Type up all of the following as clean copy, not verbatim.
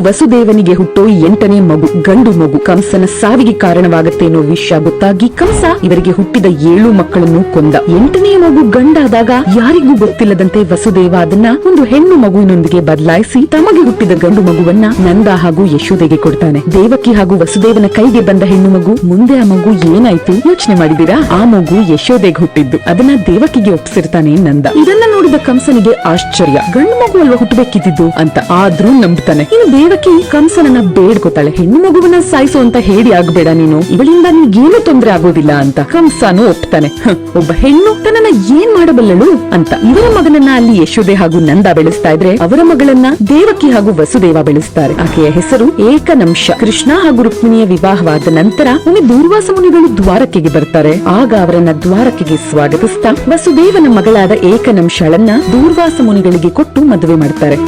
ವಸುದೇವನಿಗೆ ಹುಟ್ಟೋ 8ನೇ ಮಗು ಗಂಡು ಮಗು ಕಂಸನ ಸಾವಿಗೆ ಕಾರಣವಾಗುತ್ತೆ ಅನ್ನೋ ವಿಷಯ ಗೊತ್ತಾಗಿ ಕಂಸ ಇವರಿಗೆ ಹುಟ್ಟಿದ 7 ಮಕ್ಕಳನ್ನು ಕೊಂದ. 8ನೇ ಮಗು ಗಂಡಾದಾಗ ಯಾರಿಗೂ ಗೊತ್ತಿಲ್ಲದಂತೆ ವಸುದೇವ ಅದನ್ನ ಒಂದು ಹೆಣ್ಣು ಮಗುವಿನೊಂದಿಗೆ ಬದಲಾಯಿಸಿ ತಮಗೆ ಹುಟ್ಟಿದ ಗಂಡು ಮಗುವನ್ನ ನಂದ ಹಾಗೂ ಯಶೋದೆಗೆ ಕೊಡ್ತಾನೆ. ದೇವಕಿ ಹಾಗೂ ವಸುದೇವನ ಕೈಗೆ ಬಂದ ಹೆಣ್ಣು ಮಗು ಮುಂದೆ ಆ ಮಗು ಏನಾಯ್ತು ಯೋಚನೆ ಮಾಡಿದಿರಾ? ಆ ಮಗು ಯಶೋದೆಗೆ ಹುಟ್ಟಿದ್ದು. ಅದನ್ನ ದೇವಕಿಗೆ ಒಪ್ಸಿರ್ತಾನೆ ನಂದ. ಇದನ್ನ ನೋಡಿದ ಕಂಸನಿಗೆ ಆಶ್ಚರ್ಯ, ಗಂಡು ಮಗು ಅಲ್ವಾ ಹುಟ್ಟಬೇಕಿದ್ದು ಅಂತ. ಆದ್ರೂ ನಂಬ್ತಾನೆ. ಇನ್ನು ದೇವಕಿ ಕಂಸನನ್ನ ಬೇಡ್ಕೋತಾಳೆ, ಹೆಣ್ಣು ಮಗುವನ್ನ ಸಾಯಿಸು ಅಂತ ಹೇಳಿ ಆಗ್ಬೇಡ ನೀನು, ಇವಳಿಂದ ನಿನ್ಗೇನು ತೊಂದರೆ ಆಗೋದಿಲ್ಲ ಅಂತ. ಕಂಸನು ಒಪ್ತಾನೆ. ಒಬ್ಬ ಹೆಣ್ಣು ತನ್ನನ್ನ ಏನ್ ಮಾಡಬಲ್ಲಳು ಅಂತ. ಇವರ ಮಗನನ್ನ ಅಲ್ಲಿ ಯಶೋದೆ ಹಾಗೂ ನಂದ ಬೆಳೆಸ್ತಾ ಇದ್ರೆ ಅವರ ಮಗಳನ್ನ ದೇವಕಿ ಹಾಗೂ ವಸುದೇವ ಬೆಳೆಸ್ತಾರೆ. ಆಕೆಯ ಹೆಸರು ಏಕನಂಶ. ಕೃಷ್ಣ ಹಾಗೂ ರುಕ್ಮಿಣಿಯ ವಿವಾಹವಾದ ನಂತರ ಒಮ್ಮೆ ದೂರ್ವಾಸ ಮುನಿಗಳು ದ್ವಾರಕೆಗೆ ಬರ್ತಾರೆ. ಆಗ ಅವರನ್ನ ದ್ವಾರಕೆಗೆ ಸ್ವಾಗತಿಸ್ತಾ ವಸುದೇವನ ಮಗಳಾದ ಏಕನಂಶಳನ್ನ ದೂರ್ವಾಸ ಮುನಿಗಳಿಗೆ ಕೊಟ್ಟು ಮದುವೆ ಮಾಡ್ತಾರೆ.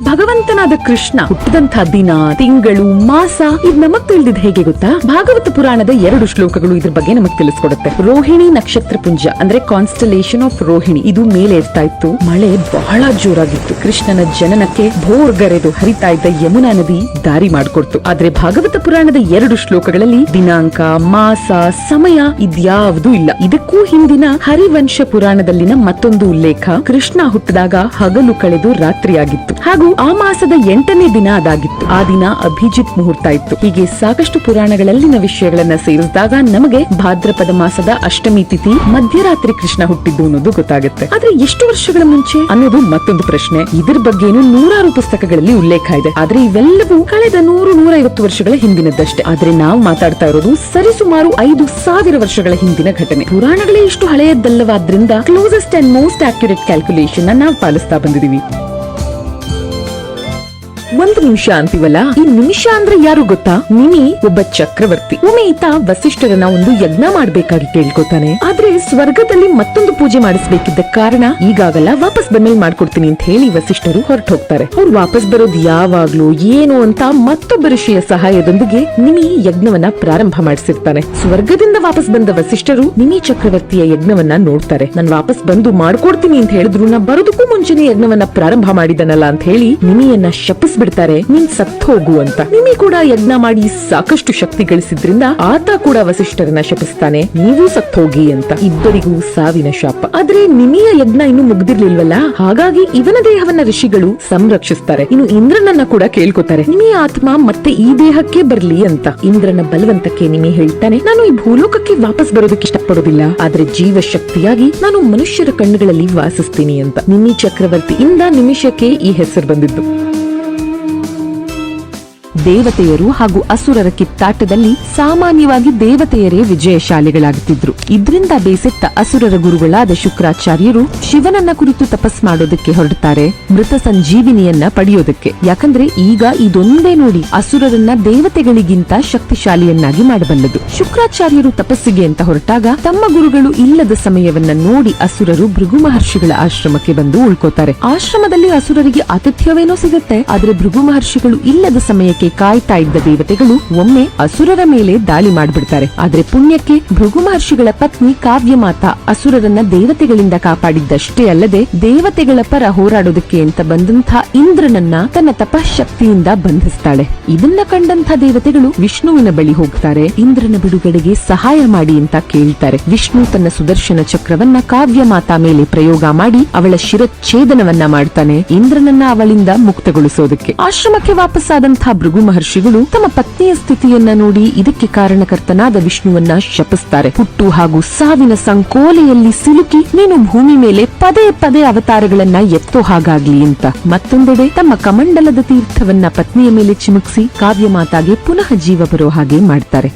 ಭಗವಂತನಾದ ಕೃಷ್ಣ ಹುಟ್ಟಿದಂತಹ ದಿನ, ತಿಂಗಳು, ಮಾಸ ಇದು ನಮಗ್ ತಿಳಿದಿದ್ ಹೇಗೆ ಗೊತ್ತಾ? ಭಾಗವತ ಪುರಾಣದ 2 ಶ್ಲೋಕಗಳು ಇದ್ರ ಬಗ್ಗೆ ನಮಗ್ ತಿಳಿಸ್ಕೊಡುತ್ತೆ. ರೋಹಿಣಿ ನಕ್ಷತ್ರ ಪುಂಜ ಅಂದ್ರೆ ಕಾನ್ಸ್ಟಲೇಷನ್ ಆಫ್ ರೋಹಿಣಿ ಇದು ಮೇಲೆ ಇರ್ತಾ ಇತ್ತು. ಮಳೆ ಬಹಳ ಜೋರಾಗಿತ್ತು. ಕೃಷ್ಣನ ಜನನಕ್ಕೆ ಭೋರ್ಗರೆದು ಹರಿತಾ ಇದ್ದ ಯಮುನಾ ನದಿ ದಾರಿ ಮಾಡಿಕೊಡ್ತು. ಆದ್ರೆ ಭಾಗವತ ಪುರಾಣದ 2 ಶ್ಲೋಕಗಳಲ್ಲಿ ದಿನಾಂಕ, ಮಾಸ, ಸಮಯ ಇದ್ಯಾವುದೂ ಇಲ್ಲ. ಇದಕ್ಕೂ ಹಿಂದಿನ ಹರಿವಂಶ ಪುರಾಣದಲ್ಲಿನ ಮತ್ತೊಂದು ಉಲ್ಲೇಖ, ಕೃಷ್ಣ ಹುಟ್ಟಿದಾಗ ಹಗಲು ಕಳೆದು ರಾತ್ರಿಯಾಗಿತ್ತು ಹಾಗೂ ಆ ಮಾಸದ 8ನೇ ದಿನ ಅದಾಗಿತ್ತು. ಆ ದಿನ ಅಭಿಜಿತ್ ಮುಹೂರ್ತ ಇತ್ತು. ಹೀಗೆ ಸಾಕಷ್ಟು ಪುರಾಣಗಳಲ್ಲಿನ ವಿಷಯಗಳನ್ನ ಸೇರಿಸಿದಾಗ ನಮಗೆ ಭಾದ್ರಪದ ಮಾಸದ ಅಷ್ಟಮಿ ತಿಥಿ ಮಧ್ಯರಾತ್ರಿ ಕೃಷ್ಣ ಹುಟ್ಟಿದ್ದು ಅನ್ನೋದು ಗೊತ್ತಾಗುತ್ತೆ. ಆದ್ರೆ ಎಷ್ಟು ವರ್ಷಗಳ ಮುಂಚೆ ಅನ್ನೋದು ಮತ್ತೊಂದು ಪ್ರಶ್ನೆ. ಇದ್ರ ಬಗ್ಗೆನೂ 100 ಪುಸ್ತಕಗಳಲ್ಲಿ ಉಲ್ಲೇಖ ಇದೆ. ಆದ್ರೆ ಇವೆಲ್ಲವೂ ಕಳೆದ 100-150 ವರ್ಷಗಳ ಹಿಂದಿನದಷ್ಟೇ. ಆದ್ರೆ ನಾವು ಮಾತಾಡ್ತಾ ಇರೋದು ಸರಿಸುಮಾರು 5000 ವರ್ಷಗಳ ಹಿಂದಿನ ಘಟನೆ. ಪುರಾಣಗಳೇ ಇಷ್ಟು ಹಳೆಯದಲ್ಲವಾದ್ರಿಂದ closest and most accurate calculation ನಾವು ಪಾಲಿಸ್ತಾ ಬಂದಿದೀವಿ. 1 ನಿಮಿಷ ಅಂತೀವಲ್ಲ, ಈ ನಿಮಿಷ ಅಂದ್ರೆ ಯಾರು ಗೊತ್ತಾ? ನಿಮಿ ಒಬ್ಬ ಚಕ್ರವರ್ತಿ. ಒಮ್ಮೆ ಈತ ವಸಿಷ್ಠರನ್ನ ಒಂದು ಯಜ್ಞ ಮಾಡ್ಬೇಕಾಗಿ ಕೇಳ್ಕೊತಾನೆ. ಆದ್ರೆ ಸ್ವರ್ಗದಲ್ಲಿ ಮತ್ತೊಂದು ಪೂಜೆ ಮಾಡಿಸ್ಬೇಕಿದ್ದ ಕಾರಣ ಈಗಾಗಲ್ಲ, ವಾಪಸ್ ಬಂದ್ಮೇಲೆ ಮಾಡ್ಕೊಡ್ತೀನಿ ಅಂತ ಹೇಳಿ ವಸಿಷ್ಠರು ಹೊರಟು ಹೋಗ್ತಾರೆ. ಅವ್ರು ವಾಪಸ್ ಬರೋದು ಯಾವಾಗ್ಲೂ ಏನು ಅಂತ ಮತ್ತೊಬ್ಬ ಋಷಿಯ ಸಹಾಯದೊಂದಿಗೆ ನಿಮಿ ಯಜ್ಞವನ್ನ ಪ್ರಾರಂಭ ಮಾಡಿಸಿರ್ತಾನೆ. ಸ್ವರ್ಗದಿಂದ ವಾಪಸ್ ಬಂದ ವಸಿಷ್ಠರು ನಿಮಿ ಚಕ್ರವರ್ತಿಯ ಯಜ್ಞವನ್ನ ನೋಡ್ತಾರೆ. ನಾನು ವಾಪಸ್ ಬಂದು ಮಾಡ್ಕೊಡ್ತೀನಿ ಅಂತ ಹೇಳಿದ್ರು, ನಾ ಬರೋದಕ್ಕೂ ಮುಂಚೆನೆ ಯಜ್ಞವನ್ನ ಪ್ರಾರಂಭ ಮಾಡಿದನಲ್ಲ ಅಂತ ಹೇಳಿ ನಿಮಿಯನ್ನ ಶಪಿಸ್ಬಿಡ್ತಾರೆ. ನೀನ್ ಸತ್ತು ಹೋಗು ಅಂತ. ನಿಮಿ ಕೂಡ ಯಜ್ಞ ಮಾಡಿ ಸಾಕಷ್ಟು ಶಕ್ತಿ ಗಳಿಸಿದ್ರಿಂದ ಆತ ಕೂಡ ವಸಿಷ್ಠರನ್ನ ಶಪಿಸ್ತಾನೆ, ನೀವು ಸತ್ತು ಹೋಗಿ ಅಂತ. ಇಬ್ಬರಿಗೂ ಸಾವಿನ ಶಾಪ. ಆದ್ರೆ ನಿಮಿಯ ಯಜ್ಞ ಇನ್ನು ಮುಗ್ದಿರ್ಲಿಲ್ವಲ್ಲ, ಹಾಗಾಗಿ ಇವನ ದೇಹವನ್ನ ಋಷಿಗಳು ಸಂರಕ್ಷಿಸ್ತಾರೆ. ಇನ್ನು ಇಂದ್ರನನ್ನ ಕೂಡ ಕೇಳ್ಕೊತಾರೆ, ನಿಮಿಯ ಆತ್ಮ ಮತ್ತೆ ಈ ದೇಹಕ್ಕೆ ಬರ್ಲಿ ಅಂತ. ಇಂದ್ರನ ಬಲವಂತಕ್ಕೆ ನಿಮಿ ಹೇಳ್ತಾನೆ, ನಾನು ಈ ಭೂಲೋಕಕ್ಕೆ ವಾಪಸ್ ಬರೋದಕ್ಕೆ ಇಷ್ಟಪಡೋದಿಲ್ಲ, ಆದ್ರೆ ಜೀವ ಶಕ್ತಿಯಾಗಿ ನಾನು ಮನುಷ್ಯರ ಕಣ್ಣುಗಳಲ್ಲಿ ವಾಸಿಸ್ತೀನಿ ಅಂತ. ನಿಮಿ ಚಕ್ರವರ್ತಿಯಿಂದ ನಿಮಿಷಕ್ಕೆ ಈ ಹೆಸರು ಬಂದಿದ್ದು. ದೇವತೆಯರು ಹಾಗೂ ಅಸುರರ ಕಿತ್ತಾಟದಲ್ಲಿ ಸಾಮಾನ್ಯವಾಗಿ ದೇವತೆಯರೇ ವಿಜಯಶಾಲಿಗಳಾಗುತ್ತಿದ್ರು. ಇದ್ರಿಂದ ಬೇಸೆತ್ತ ಅಸುರರ ಗುರುಗಳಾದ ಶುಕ್ರಾಚಾರ್ಯರು ಶಿವನನ್ನ ಕುರಿತು ತಪಸ್ ಮಾಡೋದಕ್ಕೆ ಹೊರಡ್ತಾರೆ, ಮೃತ ಸಂಜೀವಿನಿಯನ್ನ ಪಡೆಯೋದಕ್ಕೆ. ಯಾಕಂದ್ರೆ ಈಗ ಇದೊಂದೇ ನೋಡಿ ಅಸುರರನ್ನ ದೇವತೆಗಳಿಗಿಂತ ಶಕ್ತಿಶಾಲಿಯನ್ನಾಗಿ ಮಾಡಬಲ್ಲದು. ಶುಕ್ರಾಚಾರ್ಯರು ತಪಸ್ಸಿಗೆ ಅಂತ ಹೊರಟಾಗ ತಮ್ಮ ಗುರುಗಳು ಇಲ್ಲದ ಸಮಯವನ್ನ ನೋಡಿ ಅಸುರರು ಭೃಗು ಮಹರ್ಷಿಗಳ ಆಶ್ರಮಕ್ಕೆ ಬಂದು ಉಳ್ಕೋತಾರೆ. ಆಶ್ರಮದಲ್ಲಿ ಅಸುರರಿಗೆ ಆತಿಥ್ಯವೇನೋ ಸಿಗುತ್ತೆ, ಆದ್ರೆ ಭೃಗು ಮಹರ್ಷಿಗಳು ಇಲ್ಲದ ಸಮಯಕ್ಕೆ ಕಾಯ್ತಾ ಇದ್ದ ದೇವತೆಗಳು ಒಮ್ಮೆ ಅಸುರರ ಮೇಲೆ ದಾಳಿ ಮಾಡ್ಬಿಡ್ತಾರೆ. ಆದ್ರೆ ಪುಣ್ಯಕ್ಕೆ ಭೃಗು ಮಹರ್ಷಿಗಳ ಪತ್ನಿ ಕಾವ್ಯಮಾತಾ ಅಸುರರನ್ನ ದೇವತೆಗಳಿಂದ ಕಾಪಾಡಿದ್ದಷ್ಟೇ ಅಲ್ಲದೆ ದೇವತೆಗಳ ಪರ ಹೋರಾಡೋದಕ್ಕೆ ಅಂತ ಬಂದಂಥ ಇಂದ್ರನನ್ನ ತನ್ನ ತಪಶಕ್ತಿಯಿಂದ ಬಂಧಿಸ್ತಾಳೆ. ಇದನ್ನ ಕಂಡಂಥ ದೇವತೆಗಳು ವಿಷ್ಣುವಿನ ಬಳಿ ಹೋಗ್ತಾರೆ, ಇಂದ್ರನ ಬಿಡುಗಡೆಗೆ ಸಹಾಯ ಮಾಡಿ ಅಂತ ಕೇಳ್ತಾರೆ. ವಿಷ್ಣು ತನ್ನ ಸುದರ್ಶನ ಚಕ್ರವನ್ನ ಕಾವ್ಯಮಾತಾ ಮೇಲೆ ಪ್ರಯೋಗ ಮಾಡಿ ಅವಳ ಶಿರಚ್ಛೇದನವನ್ನ ಮಾಡ್ತಾನೆ, ಇಂದ್ರನನ್ನ ಅವಳಿಂದ ಮುಕ್ತಗೊಳಿಸೋದಕ್ಕೆ. ಆಶ್ರಮಕ್ಕೆ ವಾಪಸ್ಸಾದಂತಹ ಭೃಗು ಮಹರ್ಷಿಗಳು ತಮ್ಮ ಪತ್ನಿಯ ಸ್ಥಿತಿಯನ್ನ ನೋಡಿ ಇದಕ್ಕೆ ಕಾರಣಕರ್ತನಾದ ವಿಷ್ಣುವನ್ನ ಶಪಿಸ್ತಾರೆ. ಹುಟ್ಟು ಹಾಗೂ ಸಾವಿನ ಸಂಕೋಲೆಯಲ್ಲಿ ಸಿಲುಕಿ ನೀನು ಭೂಮಿ ಮೇಲೆ ಪದೇ ಪದೇ ಅವತಾರಗಳನ್ನ ಎತ್ತೋ ಹಾಗಾಗ್ಲಿ ಅಂತ. ಮತ್ತೊಂದೆಡೆ ತಮ್ಮ ಕಮಂಡಲದ ತೀರ್ಥವನ್ನ ಪತ್ನಿಯ ಮೇಲೆ ಚಿಮುಕಿಸಿ ಕಾವ್ಯಮಾತಾಗೆ ಪುನಃ ಜೀವ ಬರೋ ಹಾಗೆ ಮಾಡ್ತಾರೆ.